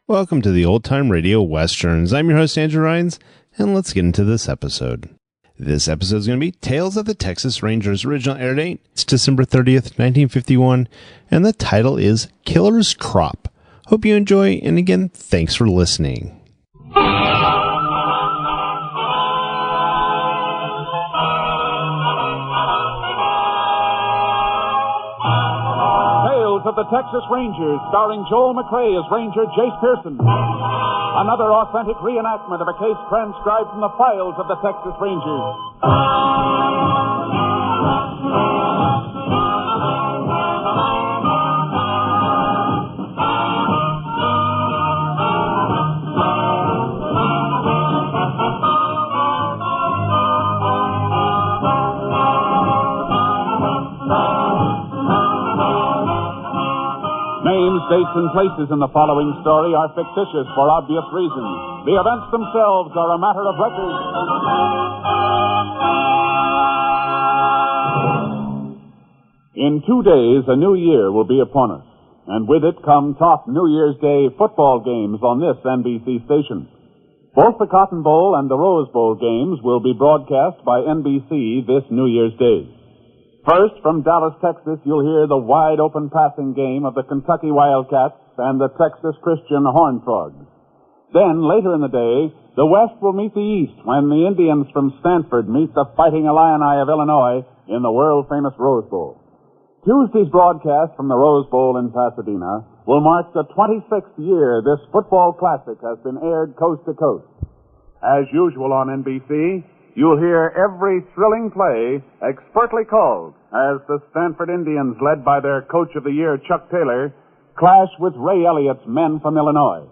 Welcome to the Old Time Radio Westerns. I'm your host, Andrew Rhynes, and let's get into this episode. This episode is going to be Tales of the Texas Rangers. Original air date, it's December 30th, 1951, and the title is Killer's Crop. Hope you enjoy, and again, thanks for listening. Of the Texas Rangers, starring Joel McCrea as Ranger Jace Pearson. Another authentic reenactment of a case transcribed from the files of the Texas Rangers. Names, dates, and places in the following story are fictitious for obvious reasons. The events themselves are a matter of record. In 2 days, a new year will be upon us, and with it come top New Year's Day football games on this NBC station. Both the Cotton Bowl and the Rose Bowl games will be broadcast by NBC this New Year's Day. First, from Dallas, Texas, you'll hear the wide-open passing game of the Kentucky Wildcats and the Texas Christian Horned Frogs. Then, later in the day, the West will meet the East when the Indians from Stanford meet the Fighting Illini of Illinois in the world-famous Rose Bowl. Tuesday's broadcast from the Rose Bowl in Pasadena will mark the 26th year this football classic has been aired coast to coast. As usual on NBC, you'll hear every thrilling play expertly called as the Stanford Indians, led by their Coach of the Year, Chuck Taylor, clash with Ray Elliott's men from Illinois.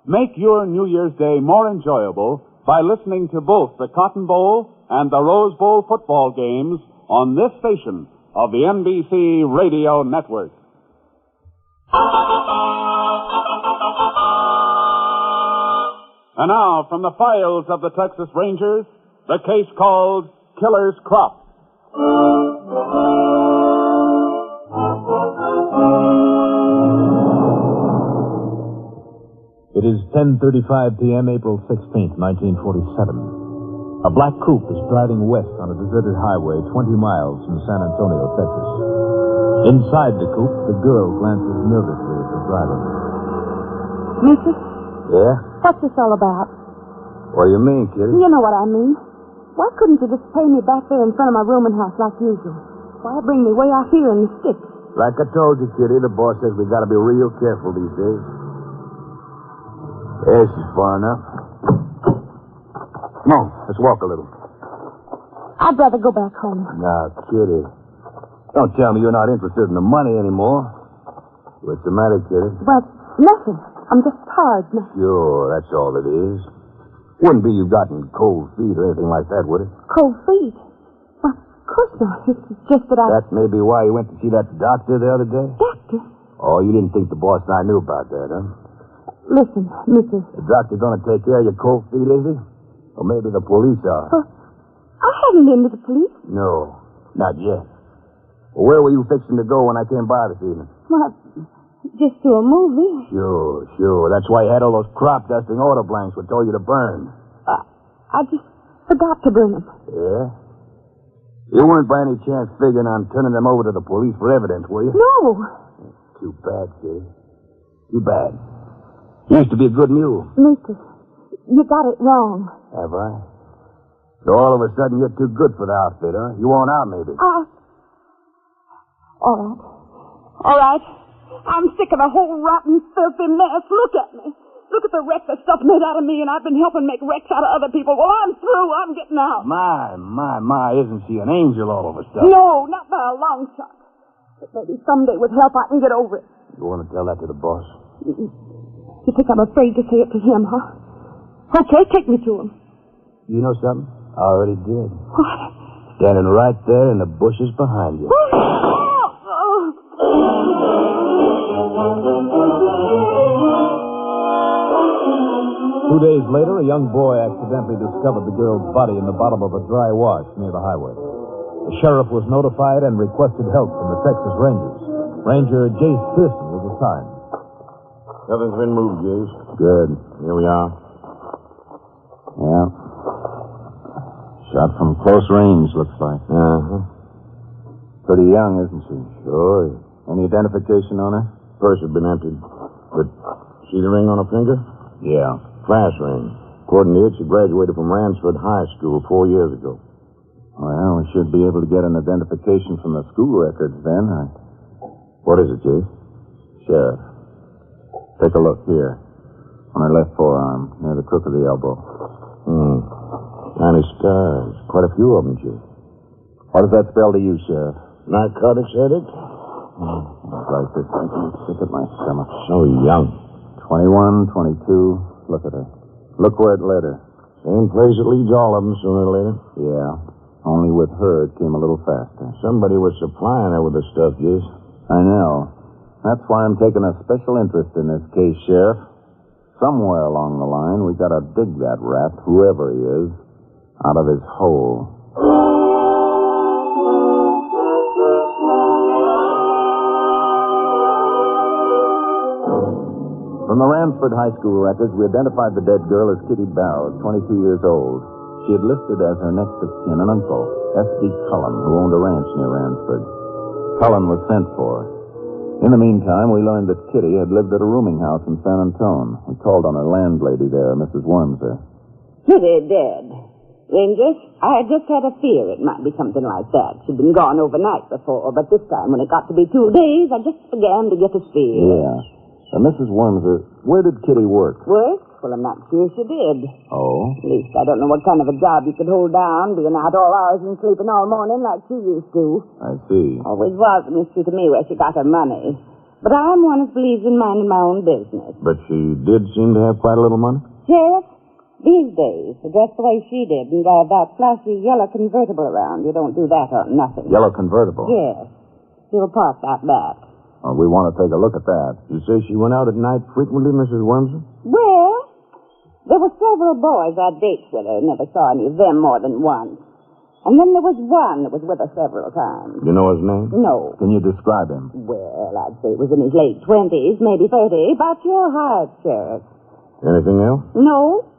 Make your New Year's Day more enjoyable by listening to both the Cotton Bowl and the Rose Bowl football games on this station of the NBC Radio Network. And now, from the files of the Texas Rangers, the case called Killer's Crop. It is 10:35 p.m., April 16th, 1947. A black coupe is driving west on a deserted highway 20 miles from San Antonio, Texas. Inside the coupe, the girl glances nervously at the driver. Mrs.? Yeah? What's this all about? What do you mean, Kitty? You know what I mean. Why couldn't you just pay me back there in front of my rooming house like usual? Why bring me way out here in the sticks? Like I told you, Kitty, the boss says we gotta be real careful these days. Yes, she's far enough. Come on, let's walk a little. I'd rather go back home. Now, Kitty, don't tell me you're not interested in the money anymore. What's the matter, Kitty? Well, nothing. I'm just tired now. Sure, that's all it is. Wouldn't be you've gotten cold feet or anything like that, would it? Cold feet? Well, of course not. It's just that That may be why you went to see that doctor the other day? Doctor? Oh, you didn't think the boss and I knew about that, huh? Listen, Mrs. The doctor gonna take care of your cold feet, is he? Or maybe the police are. Well, I haven't been to the police. No, not yet. Well, where were you fixing to go when I came by this evening? Well, just to a movie. Sure. That's why you had all those crop dusting order blanks we told you to burn. I just forgot to bring them. Yeah? You weren't by any chance figuring on turning them over to the police for evidence, were you? No. Too bad, kid. Too bad. You used to be a good mule. Mrs., you got it wrong. Have I? So all of a sudden you're too good for the outfit, huh? You want out, maybe? All right. I'm sick of the whole rotten, filthy mess. Look at me. Look at the wreck that stuff made out of me, and I've been helping make wrecks out of other people. Well, I'm through. I'm getting out. My, isn't she an angel all of a sudden? No, not by a long shot. But maybe someday with help I can get over it. You want to tell that to the boss? You think I'm afraid to say it to him, huh? Okay, take me to him. You know something? I already did. What? Standing right there in the bushes behind you. 2 days later, a young boy accidentally discovered the girl's body in the bottom of a dry wash near the highway. The sheriff was notified and requested help from the Texas Rangers. Ranger Jace Pearson was assigned. Nothing's been moved, Jace. Good. Here we are. Yeah. Shot from close range, looks like. Uh-huh. Pretty young, isn't she? Sure. Any identification on her? Purse had been emptied. But see the ring on her finger? Yeah. Class ring. According to it, she graduated from Ransford High School 4 years ago. Well, we should be able to get an identification from the school records then. What is it, Jace? Sheriff. Take a look here. On her left forearm, near the crook of the elbow. Tiny stars. Quite a few of them, Jace. What does that spell to you, Sheriff? Narcotics addict? Like this making me sick at my stomach. So young. 21, 22. Look at her. Look where it led her. Same place it leads all of them sooner or later. Yeah. Only with her, it came a little faster. Somebody was supplying her with the stuff, Jace. I know. That's why I'm taking a special interest in this case, Sheriff. Somewhere along the line, we gotta dig that rat, whoever he is, out of his hole. From the Ransford High School records, we identified the dead girl as Kitty Barrows, 22 years old. She had listed as her next of kin an uncle, S.B. Cullen, who owned a ranch near Ransford. Cullen was sent for. In the meantime, we learned that Kitty had lived at a rooming house in San Antone. We called on her landlady there, Mrs. Wormser. Kitty dead. Rangers, I had just had a fear it might be something like that. She'd been gone overnight before, but this time when it got to be 2 days, I just began to get a fear. Yeah. Mrs. Wormser, where did Kitty work? Work? Well, I'm not sure she did. Oh? At least I don't know what kind of a job you could hold down, being out all hours and sleeping all morning like she used to. I see. Always was a mystery to me where she got her money. But I'm one who believes in minding my own business. But she did seem to have quite a little money? Sheriff, these days, to dress the way she did and drive that flashy yellow convertible around, you don't do that on nothing. Yellow convertible? Yes. She'll park out back. Oh, we want to take a look at that. You say she went out at night frequently, Mrs. Wormser? Well, there were several boys I dates with her. Never saw any of them more than once. And then there was one that was with her several times. You know his name? No. Can you describe him? Well, I'd say it was in his late 20s, maybe 30. About your height, Sheriff. Anything else? No.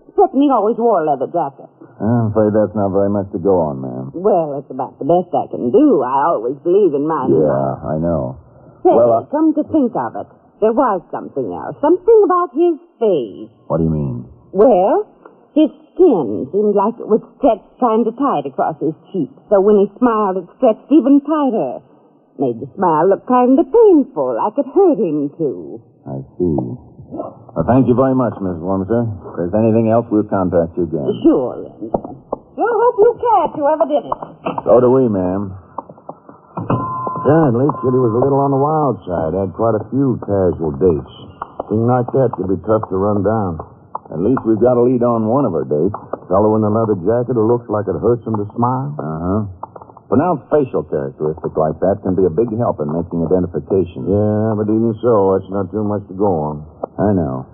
Except he always wore a leather jacket. I'm afraid that's not very much to go on, ma'am. Well, it's about the best I can do. I always believe in mine. Yeah, I know. Say, Well, come to think of it, there was something else. Something about his face. What do you mean? Well, his skin seemed like it was stretched kind of tight across his cheeks. So when he smiled, it stretched even tighter. Made the smile look kind of painful, like it hurt him, too. I see. Well, thank you very much, Miss Wormser. If there's anything else, we'll contact you again. Sure, Linda. Sure hope you catch whoever did it. So do we, ma'am. Apparently, Kitty was a little on the wild side. Had quite a few casual dates. Thing like that could be tough to run down. At least we've got a lead on one of her dates. Fellow in a leather jacket who looks like it hurts him to smile. Uh-huh. Pronounced facial characteristics like that can be a big help in making identification. Yeah, but even so, that's not too much to go on. I know.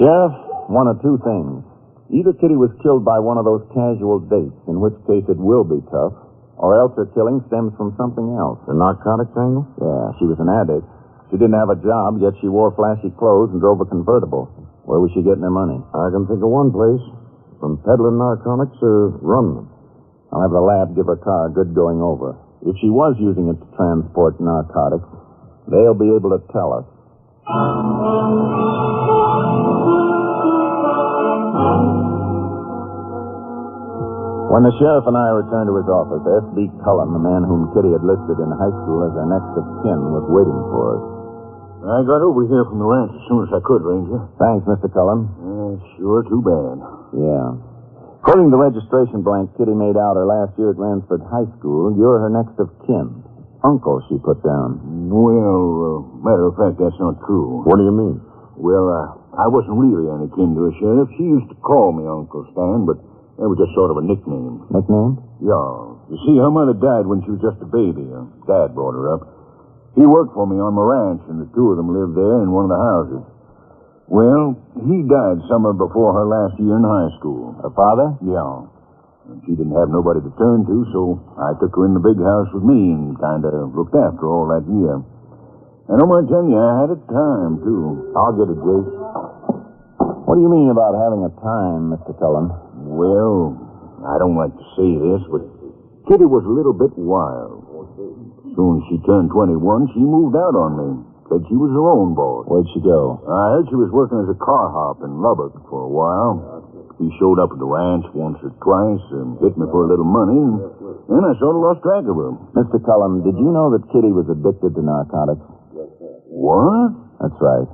Sheriff, one of two things. Either Kitty was killed by one of those casual dates, in which case it will be tough, or else her killing stems from something else. The narcotics angle? Yeah, she was an addict. She didn't have a job, yet she wore flashy clothes and drove a convertible. Where was she getting her money? I can think of one place. From peddling narcotics or running them. I'll have the lab give her car a good going over. If she was using it to transport narcotics, they'll be able to tell us. When the sheriff and I returned to his office, S.B. Cullen, the man whom Kitty had listed in high school as our next of kin, was waiting for us. I got over here from the ranch as soon as I could, Ranger. Thanks, Mr. Cullen. Sure, too bad. Yeah. According to the registration blank Kitty made out her last year at Ransford High School, you're her next of kin. Uncle, she put down. Well, matter of fact, that's not true. What do you mean? Well, I wasn't really any kin to her, Sheriff. She used to call me Uncle Stan, but that was just sort of a nickname. Nickname? Yeah. You see, her mother died when she was just a baby. Dad brought her up. He worked for me on my ranch, and the two of them lived there in one of the houses. Well, he died summer before her last year in high school. Her father? Yeah. And she didn't have nobody to turn to, so I took her in the big house with me and kind of looked after her all that year. I don't mind telling you, I had a time, too. I'll get it, Jace. What do you mean about having a time, Mr. Cullen? Well, I don't like to say this, but Kitty was a little bit wild. Soon as she turned 21, she moved out on me. Said she was her own boss. Where'd she go? I heard she was working as a car hop in Lubbock for a while. She showed up at the ranch once or twice and hit me for a little money, and then I sort of lost track of her. Mr. Cullen, did you know that Kitty was addicted to narcotics? What? That's right.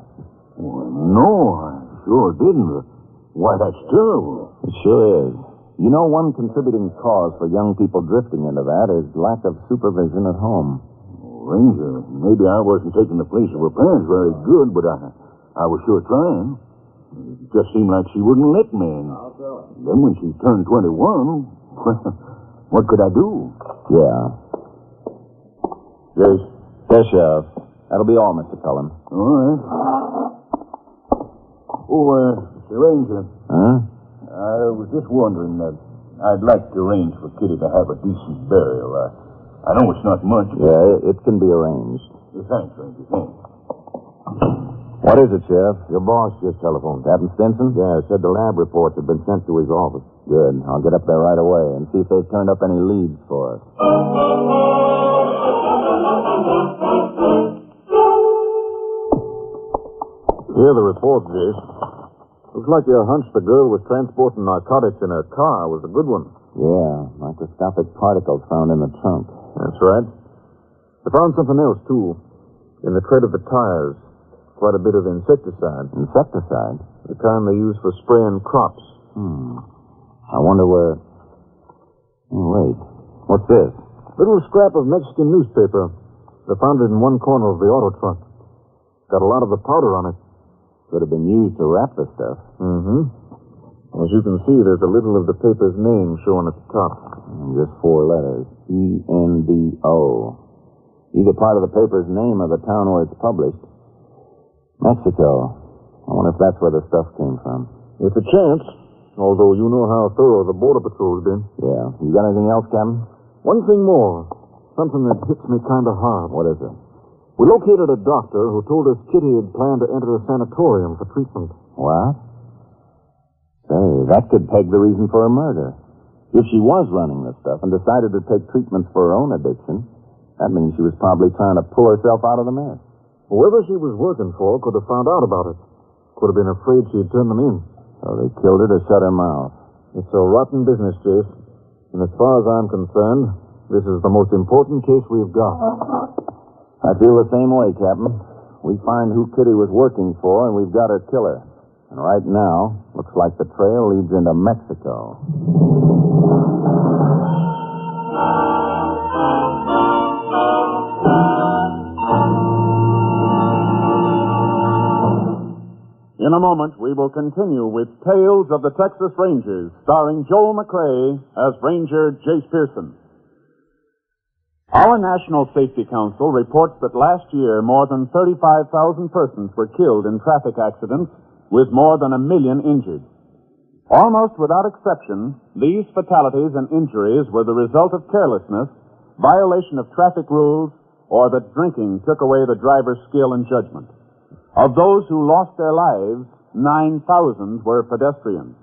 Well, no, I sure didn't. Why, that's terrible. It sure is. You know, one contributing cause for young people drifting into that is lack of supervision at home. Ranger, maybe I wasn't taking the place of her parents very good, but I was sure trying. It just seemed like she wouldn't let me. And then when she turned 21, what could I do? Yeah. Yes. Yes, Sheriff. That'll be all, Mr. Cullen. All right. Oh, Mr. Ranger. Huh? I was just wondering that I'd like to arrange for Kitty to have a decent burial. I know it's not much. Yeah, it can be arranged. Thanks, Ranger. Thanks. What is it, Sheriff? Your boss just telephoned. Captain Stinson? Yeah, said the lab reports have been sent to his office. Good. I'll get up there right away and see if they've turned up any leads for us. Here the report, Jace. Looks like your hunch the girl was transporting narcotics in her car was a good one. Yeah, microscopic particles found in the trunk. That's right. They found something else, too. In the tread of the tires. Quite a bit of insecticide. Insecticide? The kind they use for spraying crops. I wonder where... Oh, wait. What's this? Little scrap of Mexican newspaper. They found it in one corner of the auto trunk. Got a lot of the powder on it. Could have been used to wrap the stuff. Mm-hmm. As you can see, there's a little of the paper's name showing at the top. Just 4 letters. E-N-D-O. Either part of the paper's name or the town where it's published. Mexico. I wonder if that's where the stuff came from. It's a chance, although you know how thorough the Border Patrol's been. Yeah. You got anything else, Captain? One thing more. Something that hits me kind of hard. What is it? We located a doctor who told us Kitty had planned to enter a sanatorium for treatment. What? Say, that could peg the reason for her murder. If she was running this stuff and decided to take treatments for her own addiction, that means she was probably trying to pull herself out of the mess. Whoever she was working for could have found out about it. Could have been afraid she'd turn them in. So they killed her to shut her mouth. It's a rotten business, Jace. And as far as I'm concerned, this is the most important case we've got. I feel the same way, Captain. We find who Kitty was working for, and we've got her killer. And right now, looks like the trail leads into Mexico. In a moment, we will continue with Tales of the Texas Rangers, starring Joel McRae as Ranger Jace Pearson. Our National Safety Council reports that last year more than 35,000 persons were killed in traffic accidents, with more than 1 million injured. Almost without exception, these fatalities and injuries were the result of carelessness, violation of traffic rules, or that drinking took away the driver's skill and judgment. Of those who lost their lives, 9,000 were pedestrians.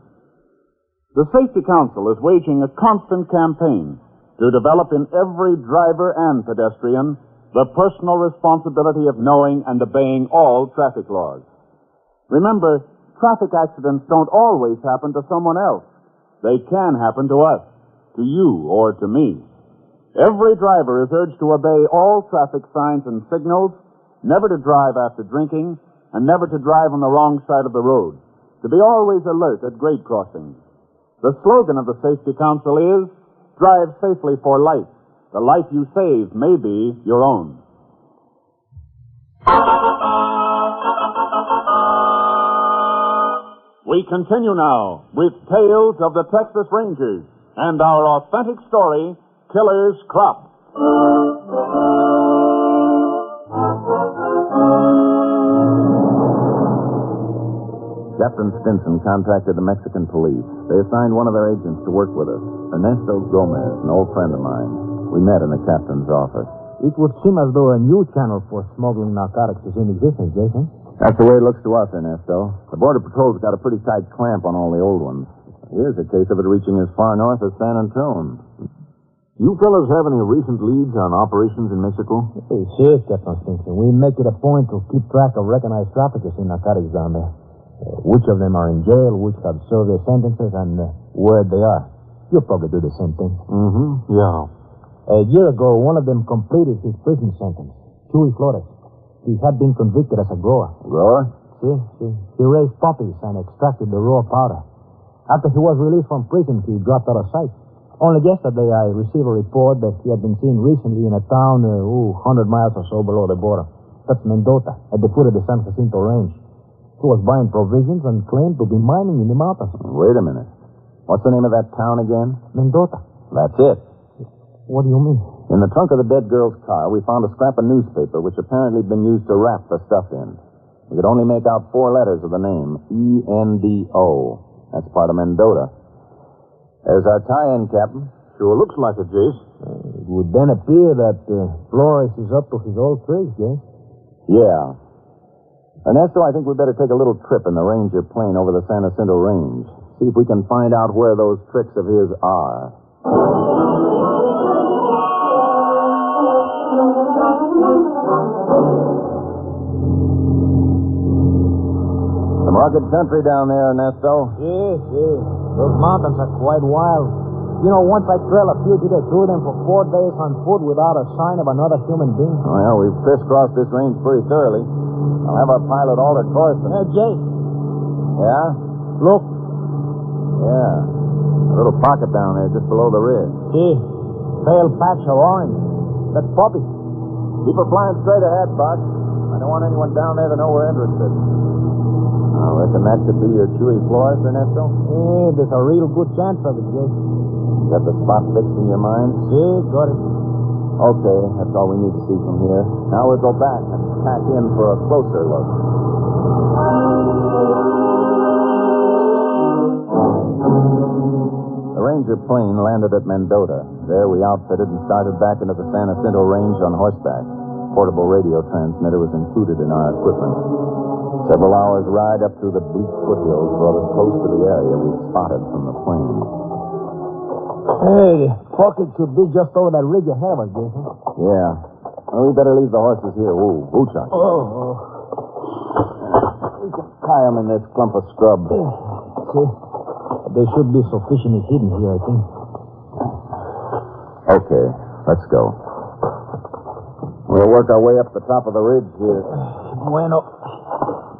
The Safety Council is waging a constant campaign to develop in every driver and pedestrian the personal responsibility of knowing and obeying all traffic laws. Remember, traffic accidents don't always happen to someone else. They can happen to us, to you, or to me. Every driver is urged to obey all traffic signs and signals, never to drive after drinking, and never to drive on the wrong side of the road, to be always alert at grade crossings. The slogan of the Safety Council is, "Drive safely for life. The life you save may be your own." We continue now with Tales of the Texas Rangers and our authentic story, Killer's Crop. Captain Stinson contacted the Mexican police. They assigned one of their agents to work with us, Ernesto Gomez, an old friend of mine. We met in the captain's office. It would seem as though a new channel for smuggling narcotics is in existence, Jason. That's the way it looks to us, Ernesto. The Border Patrol's got a pretty tight clamp on all the old ones. Here's a case of it reaching as far north as San Antone. You fellas have any recent leads on operations in Mexico? Hey, sure, Captain Stinson. We make it a point to keep track of recognized traffickers in narcotics down there. Which of them are in jail, which have served their sentences, and where they are. You'll probably do the same thing. Mm-hmm, yeah. A year ago, one of them completed his prison sentence. Chuy Flores. He had been convicted as a grower. Grower? See? He raised poppies and extracted the raw powder. After he was released from prison, he dropped out of sight. Only yesterday, I received a report that he had been seen recently in a town 100 miles or so below the border. That's Mendota, at the foot of the San Jacinto Range. He was buying provisions and claimed to be mining in the mountains. Wait a minute. What's the name of that town again? Mendota. That's it. What do you mean? In the trunk of the dead girl's car, we found a scrap of newspaper which apparently had been used to wrap the stuff in. We could only make out 4 letters of the name, E-N-D-O. That's part of Mendota. There's our tie-in, Captain. Sure looks like it, Jace. It would then appear that Flores is up to his old tricks, yes? Yeah. Ernesto, I think we'd better take a little trip in the Ranger plane over the San Jacinto Range. See if we can find out where those tricks of his are. Some rugged country down there, Ernesto. Yes. Those mountains are quite wild. You know, once I trailed a fugitive through them for 4 days on foot without a sign of another human being. Well, we've crisscrossed this range pretty thoroughly. I'll have our pilot alter course. Jay. Yeah? Look. Yeah. A little pocket down there just below the ridge. See? Pale patch of orange. That's poppies. Keep her flying straight ahead, Buck. I don't want anyone down there to know we're interested. I reckon that could be your Chuy Flores, Ernesto? Yeah, there's a real good chance of it, Jay. You got the spot fixed in your mind? See, got it. Okay, that's all we need to see from here. Now we'll go back and pack in for a closer look. The Ranger plane landed at Mendota. There we outfitted and started back into the San Jacinto Range on horseback. Portable radio transmitter was included in our equipment. Several hours' ride up through the bleak foothills brought us close to the area we'd spotted from the plane. Hey, the pocket should be just over that ridge ahead of us, Jason. Yeah. Well, we better leave the horses here. Ooh, Chuck. Oh. We can tie them in this clump of scrub. See? They should be sufficiently hidden here, I think. Okay, let's go. We'll work our way up the top of the ridge here. Bueno.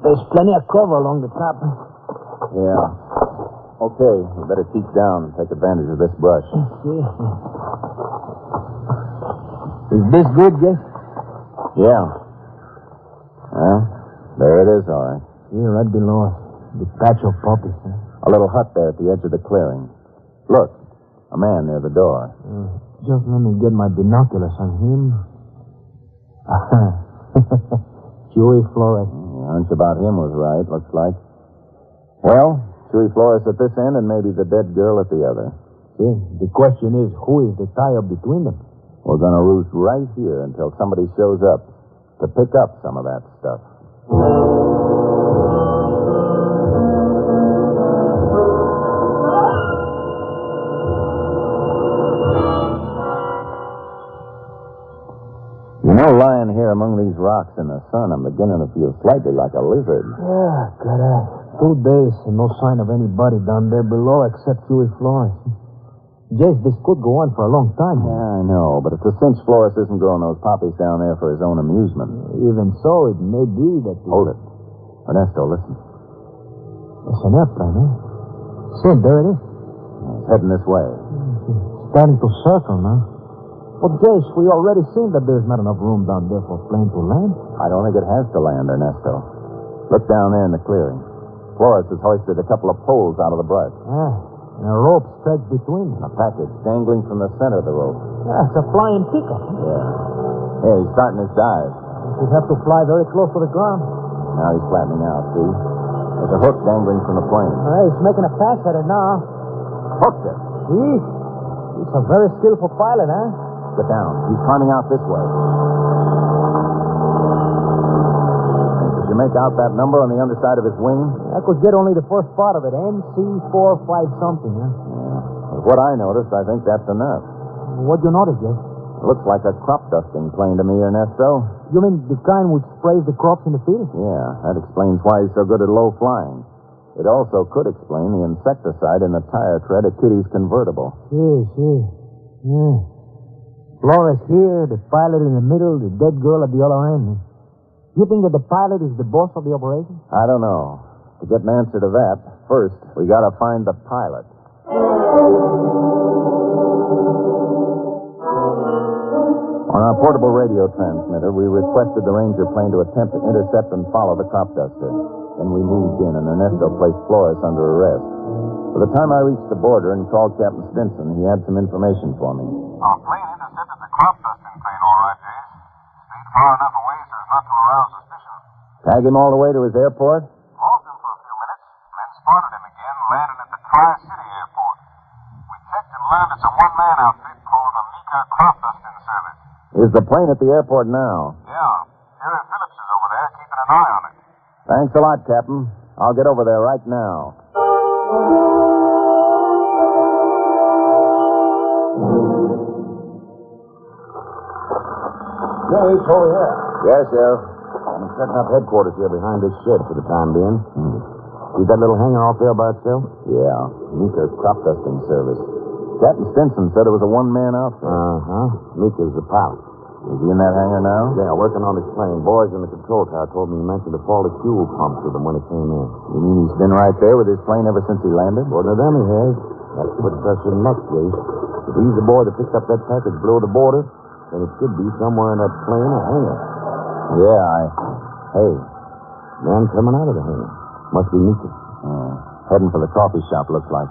There's plenty of cover along the top. Yeah. Okay, we better keep down and take advantage of this brush. Is this good, Jay? Yeah. Well, there it is, all right. Yeah, right below us. The patch of poppies, huh? A little hut there at the edge of the clearing. Look, a man near the door. Just let me get my binoculars on him. Chuy Flores. The hunch about him was right, looks like. Well, Chuy Flores at this end and maybe the dead girl at the other. See, the question is, who is the tie-up between them? We're going to roost right here until somebody shows up to pick up some of that stuff. You know, lying here among these rocks in the sun, I'm beginning to feel slightly like a lizard. Yeah, caray. 2 days and no sign of anybody down there below except Chuy Flores. Jace, this could go on for a long time. Yeah, I know, but it's a cinch Flores isn't growing those poppies down there for his own amusement. Even so, it may be that... Hold it. Ernesto, listen. It's an airplane, eh? See, there it is. It's heading this way. It's starting to circle now. But, Jace, we already seen that there's not enough room down there for a plane to land. I don't think it has to land, Ernesto. Look down there in the clearing. Flores has hoisted a couple of poles out of the brush. And a rope stretched between them. A package dangling from the center of the rope. Yeah, it's a flying pickup. Yeah. Hey, he's starting his dive. He'd have to fly very close to the ground. Now he's flattening out, see? There's a hook dangling from the plane. He's making a pass at it now. Hooked it. He's a very skillful pilot, huh? Get down. He's climbing out this way. Did you make out that number on the underside of his wing? I could get only the first part of it. MC45 something, huh? Yeah. With what I noticed, I think that's enough. What'd you notice, Jay? It looks like a crop dusting plane to me, Ernesto. You mean the kind which sprays the crops in the field? Yeah, that explains why he's so good at low flying. It also could explain the insecticide in the tire tread of Kitty's convertible. See. Yeah. Flores here, the pilot in the middle, the dead girl at the other end. You think that the pilot is the boss of the operation? I don't know. To get an answer to that, first, we gotta find the pilot. On our portable radio transmitter, we requested the Ranger plane to attempt to intercept and follow the crop duster. Then we moved in, and Ernesto placed Flores under arrest. By the time I reached the border and called Captain Stinson, he had some information for me. Our plane intercepted the crop dusting plane, all right, Jace. Stayed far enough away so as not to arouse suspicion. Tag him all the way to his airport? Lost him for a few minutes, then spotted him again, landing at the Tri-City Airport. We checked and learned it's a one-man outfit called the Mika Crop Dusting Service. Is the plane at the airport now? Yeah. Sheriff Phillips is over there, keeping an eye on it. Thanks a lot, Captain. I'll get over there right now. Jace, over here. Yes, Sheriff. I'm setting up headquarters here behind this shed for the time being. See that little hangar off there by itself? Yeah, Mika's crop dusting service. Captain Stinson said it was a one-man outfit. Mika's the pilot. Is he in that hangar now? Yeah, working on his plane. Boys in the control tower told me he mentioned a faulty fuel pump to them when he came in. You mean he's been right there with his plane ever since he landed? According to them, he has. That puts us in luck, Jace. If he's the boy that picked up that package below the border, then it should be somewhere in that plane or hangar. Yeah, Hey, man coming out of the hangar. Must be Mika. Heading for the coffee shop, looks like.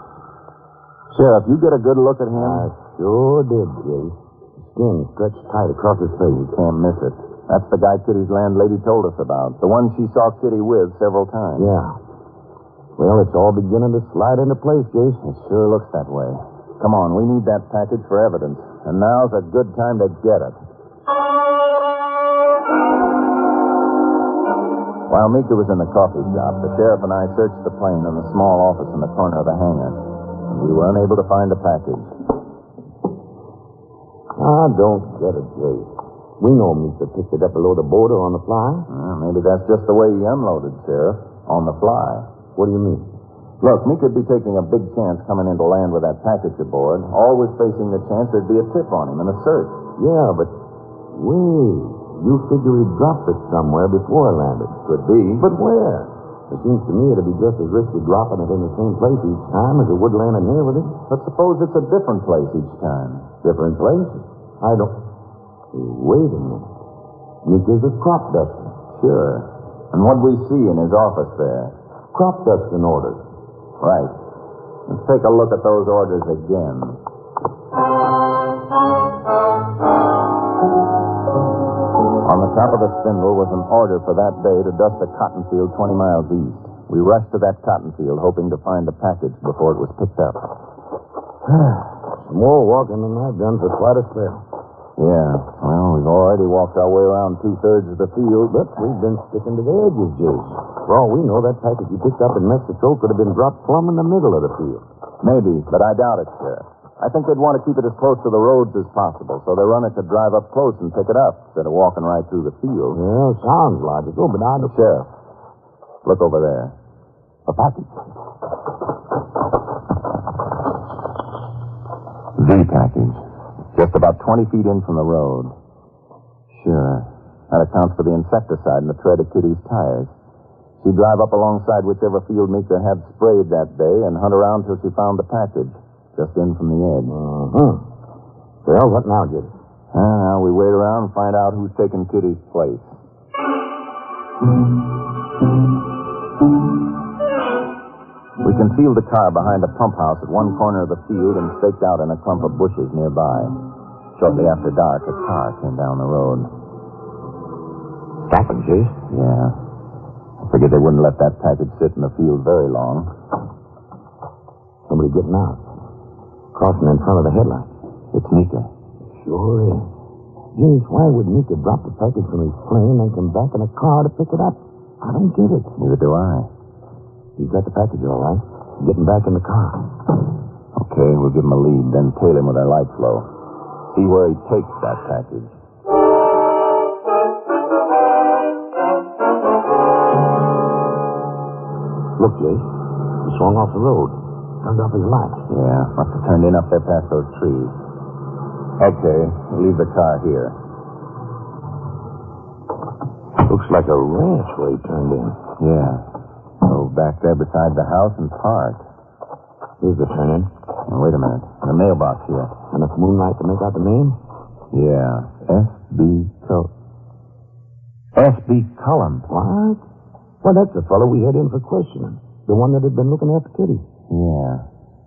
Sheriff, you get a good look at him? I sure did, Jace. Skin stretched tight across his face. You can't miss it. That's the guy Kitty's landlady told us about. The one she saw Kitty with several times. Yeah. Well, it's all beginning to slide into place, Jace. It sure looks that way. Come on, we need that package for evidence. And now's a good time to get it. While Mika was in the coffee shop, the sheriff and I searched the plane in the small office in the corner of the hangar. And we were unable to find the package. I don't get it, Jace. We know Mika picked it up below the border on the fly. Maybe that's just the way he unloaded, Sheriff. On the fly. What do you mean? Look, Mika'd be taking a big chance coming in to land with that package aboard, always facing the chance there'd be a tip on him and a search. Yeah, but wait. You figure he dropped it somewhere before he landed. Could be. But where? It seems to me it'd be just as risky dropping it in the same place each time as it would landing here with it. But suppose it's a different place each time. Different place? I don't... Wait a minute. Mika's a crop duster. Sure. And what'd we see in his office there? Crop dusting orders. Right. Let's take a look at those orders again. On the top of the spindle was an order for that day to dust a cotton field 20 miles east. We rushed to that cotton field, hoping to find the package before it was picked up. Some more walking than I've done for quite a spell. Yeah, well, we've already walked our way around 2/3 of the field, But we've been sticking to the edges, Jace. For all we know, that package you picked up in Mexico could have been dropped plumb in the middle of the field. maybe, but I doubt it, Sheriff. I think they'd want to keep it as close to the roads as possible, so their runner could drive up close and pick it up instead of walking right through the field. Well, sounds logical, but I don't... Sheriff, look over there. A package. The package. Just about 20 feet in from the road. Sure. That accounts for the insecticide in the tread of Kitty's tires. She'd drive up alongside whichever field Mika had sprayed that day and hunt around till she found the package, just in from the edge. Well, what now, Jim? Now we wait around and find out who's taking Kitty's place. We concealed the car behind a pump house at one corner of the field and staked out in a clump of bushes nearby. Shortly after dark, a car came down the road. Package, eh? Yeah. I figured they wouldn't let that package sit in the field very long. Somebody getting out. Crossing in front of the headlights. It's Mika. Sure is. Jace, why would Mika drop the package from his plane and come back in a car to pick it up? I don't get it. Neither do I. He's got the package all right. Getting back in the car. Okay, we'll give him a lead, then tail him with our light flow. See where he takes that package. Look, Jace. He swung off the road. Turned off his lights. Yeah, must have turned in up there past those trees. Okay, we'll leave the car here. Looks like a ranch where he turned in. Yeah. Go back there beside the house and park. Here's the turn-in. Now, wait a minute. The mailbox here. Enough moonlight to make out the name? Yeah. S.B. Cullum. What? Well, that's the fellow we had in for questioning. The one that had been looking after Kitty. Yeah.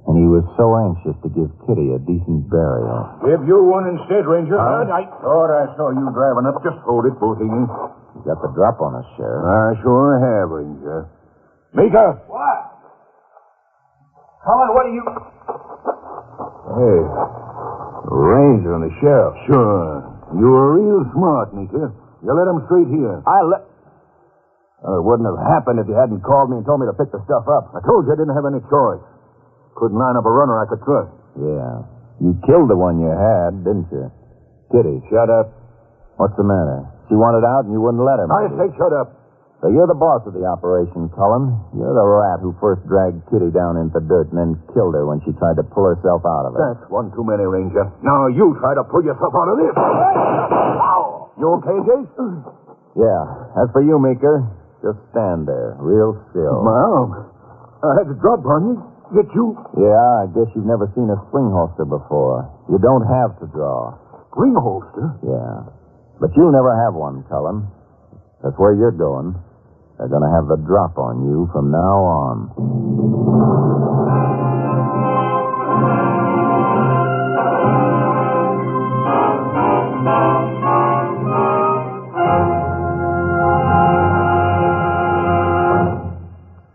And he was so anxious to give Kitty a decent burial. Give you one instead, Ranger. I thought I saw you driving up. Just hold it, both of you. You got the drop on us, Sheriff. I sure have, Ranger. Mika! What? Cullen, what are you... Hey, Ranger and the sheriff. Sure. You were real smart, Mika. You let him straight here. It wouldn't have happened if you hadn't called me and told me to pick the stuff up. I told you I didn't have any choice. Couldn't line up a runner I could trust. Yeah. You killed the one you had, didn't you? Kitty, shut up. What's the matter? She wanted out and you wouldn't let her. I say shut up. So you're the boss of the operation, Cullen. You're the rat who first dragged Kitty down into the dirt and then killed her when she tried to pull herself out of it. That's one too many, Ranger. Now you try to pull yourself out of this. You okay, Jace? Yeah. As for you, Meeker, just stand there, real still. Well, I had to drop on you. Get you. Yeah, I guess you've never seen a spring holster before. You don't have to draw. Spring holster? Yeah. But you'll never have one, Cullen. That's where you're going. They're going to have the drop on you from now on.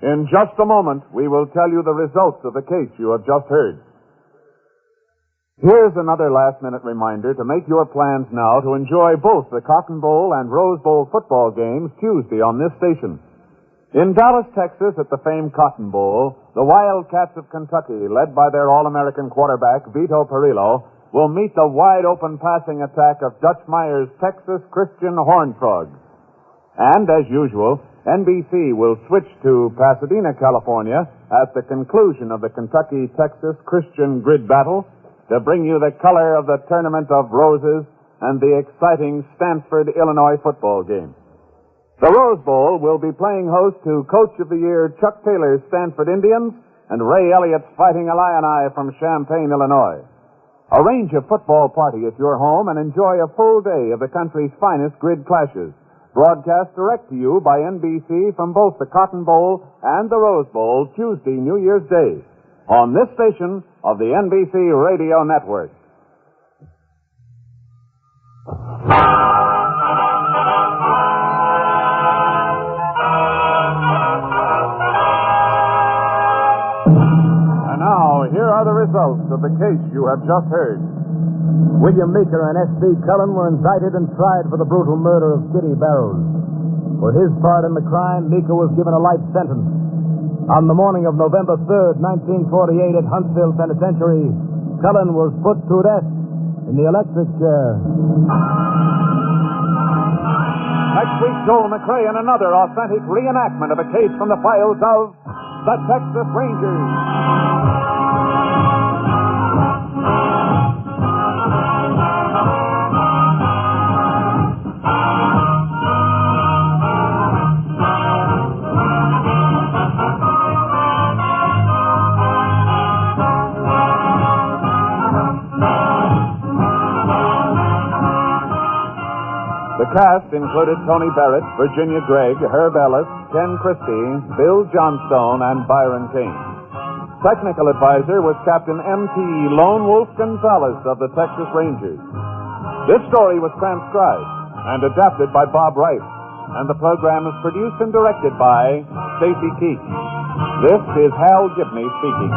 In just a moment, we will tell you the results of the case you have just heard. Here's another last-minute reminder to make your plans now to enjoy both the Cotton Bowl and Rose Bowl football games Tuesday on this station. In Dallas, Texas, at the famed Cotton Bowl, the Wildcats of Kentucky, led by their All-American quarterback, Vito Perillo, will meet the wide-open passing attack of Dutch Meyer's Texas Christian Horned Frogs. And, as usual, NBC will switch to Pasadena, California, at the conclusion of the Kentucky-Texas Christian Grid Battle to bring you the color of the Tournament of Roses and the exciting Stanford, Illinois football game. The Rose Bowl will be playing host to Coach of the Year Chuck Taylor's Stanford Indians and Ray Elliott's Fighting Illini from Champaign, Illinois. Arrange a football party at your home and enjoy a full day of the country's finest grid clashes. Broadcast direct to you by NBC from both the Cotton Bowl and the Rose Bowl Tuesday, New Year's Day, on this station of the NBC Radio Network. And now, here are the results of the case you have just heard. William Meeker and S.B. Cullen were indicted and tried for the brutal murder of Kitty Barrows. For his part in the crime, Meeker was given a life sentence. On the morning of November 3rd, 1948, at Huntsville Penitentiary, Cullen was put to death in the electric chair. Next week, Joel McRae in another authentic reenactment of a case from the files of the Texas Rangers. The cast included Tony Barrett, Virginia Gregg, Herb Ellis, Ken Christie, Bill Johnstone, and Byron Kane. Technical advisor was Captain M.T. Lone Wolf Gonzalez of the Texas Rangers. This story was transcribed and adapted by Bob Wright, and the program is produced and directed by Stacy Keach. This is Hal Gibney speaking.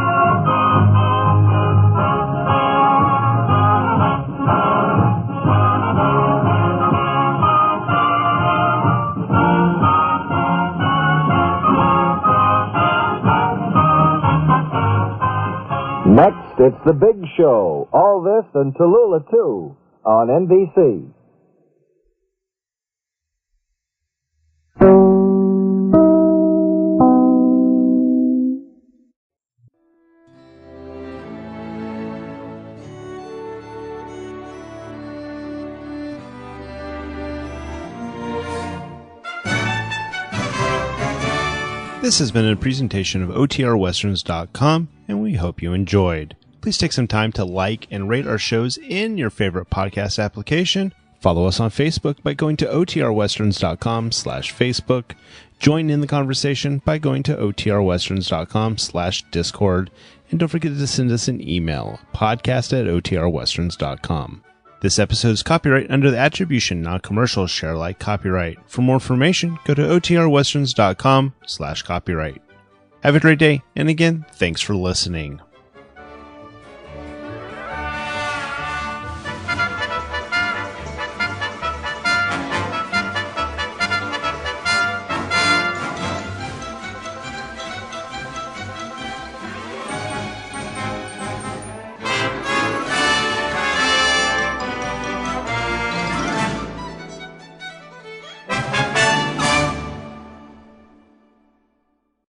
Next, it's The Big Show. All this and Tallulah, too, on NBC. This has been a presentation of OTRWesterns.com, and we hope you enjoyed. Please take some time to like and rate our shows in your favorite podcast application. Follow us on Facebook by going to OTRWesterns.com/Facebook. Join in the conversation by going to OTRWesterns.com/Discord. And don't forget to send us an email, podcast@OTRWesterns.com. This episode is copyright under the Attribution Non-Commercial Share Alike copyright. For more information, go to OTRWesterns.com/copyright. Have a great day, and again, thanks for listening.